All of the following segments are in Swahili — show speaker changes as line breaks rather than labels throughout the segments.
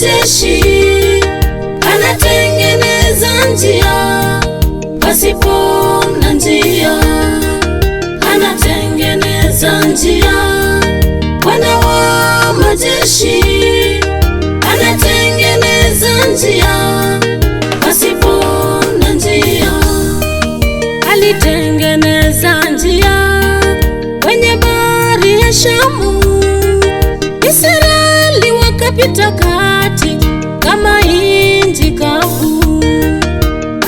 majeshi, anatengeneza njia pasipo na njia, anatengeneza njia. Bwana wa majeshi, anatengeneza njia pasipo na njia. Alitengeneza njia kwenye bahari ya Shamu, Israeli wakapita kati kama inji kavu.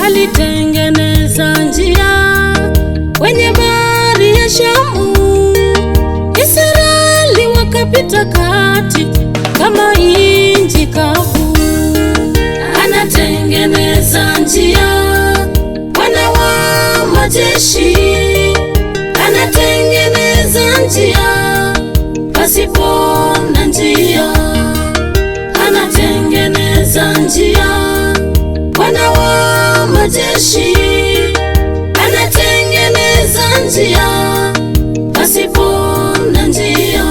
Alitengeneza njia kwenye bahari ya Shamu, Israeli wakapita kati kama inji kavu. Anatengeneza njia, Bwana wa majeshi, anatengeneza njia pasipo na njia, anatengeneza njia. Bwana wa majeshi, anatengeneza njia pasipo na njia.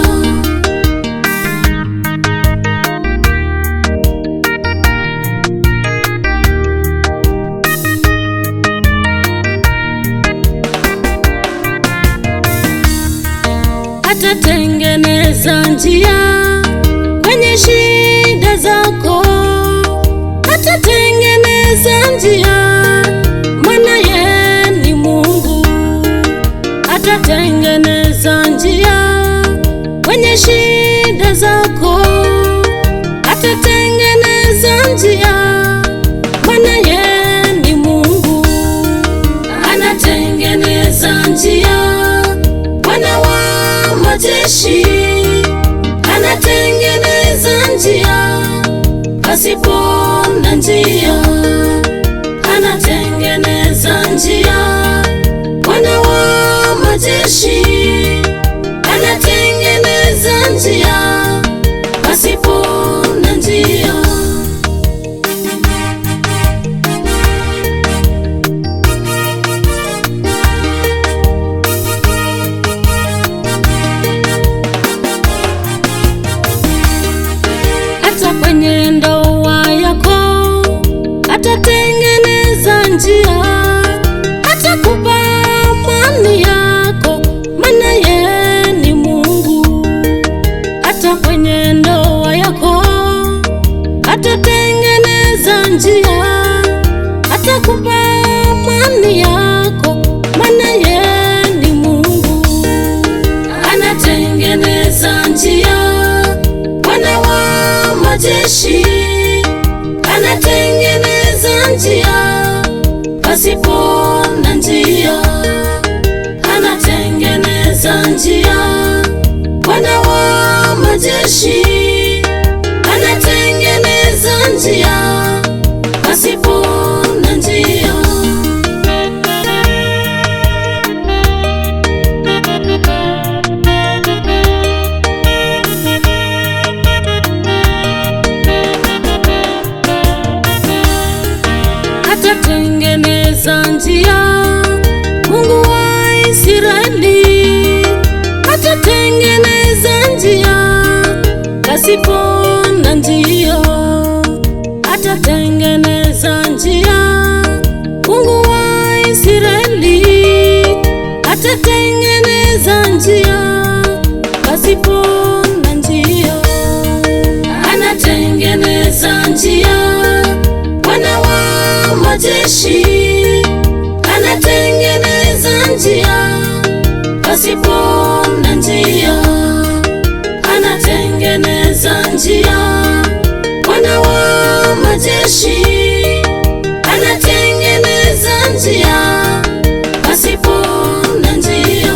Atatengeneza njia kwenye shida zako, atatengeneza njia, maana yeye ni Mungu. Atatengeneza njia kwenye shida zako, atatengeneza njia, maana yeye ni Mungu. Anatengeneza njia, Bwana wa majeshi, anatengeneza njia pasipo na njia, anatengeneza njia. Bwana wa majeshi, anatengeneza njia pasipo na njia. Hata kwenye ndoa yako atatengeneza njia, atakupa amani yako, maana yeye ni Mungu. Hata kwenye ndoa yako atatengeneza njia, atakupa amani yako, maana yeye ni Mungu. Anatengeneza njia, Bwana wa majeshi, anatengeneza njia pasipo na njia, anatengeneza njia. Bwana wa majeshi, anatengeneza njia pasipo na njia. Atatengeneza njia, Mungu wa Israeli, atatengeneza njia pasipo na njia, atatengeneza njia, Mungu wa Israeli, atatengeneza njia pasipo na njia. Anatengeneza njia, Bwana wa majeshi, anatengeneza njia pasipo na njia, anatengeneza njia. Bwana wa majeshi, anatengeneza njia pasipo na njia.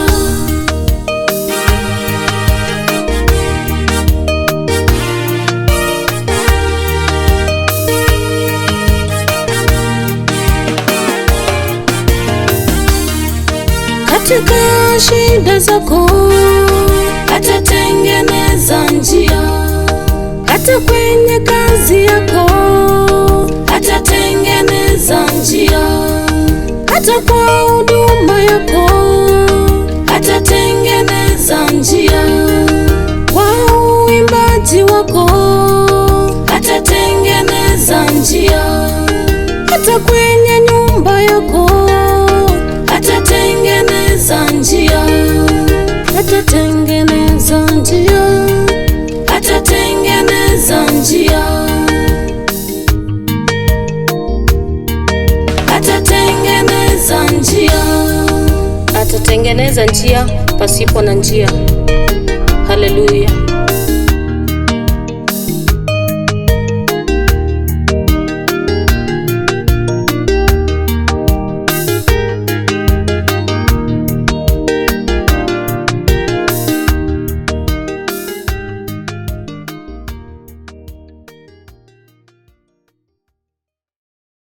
Katika shida zako atatengeneza njia, hata kwenye kazi yako atatengeneza njia, hata kwa huduma yako atatengeneza njia, kwa uimbaji wako atatengeneza hata kwenye nyumba yako atatengeneza njia, atatengeneza njia, atatengeneza njia, atatengeneza njia,
atatengeneza njia pasipo na njia. Haleluya.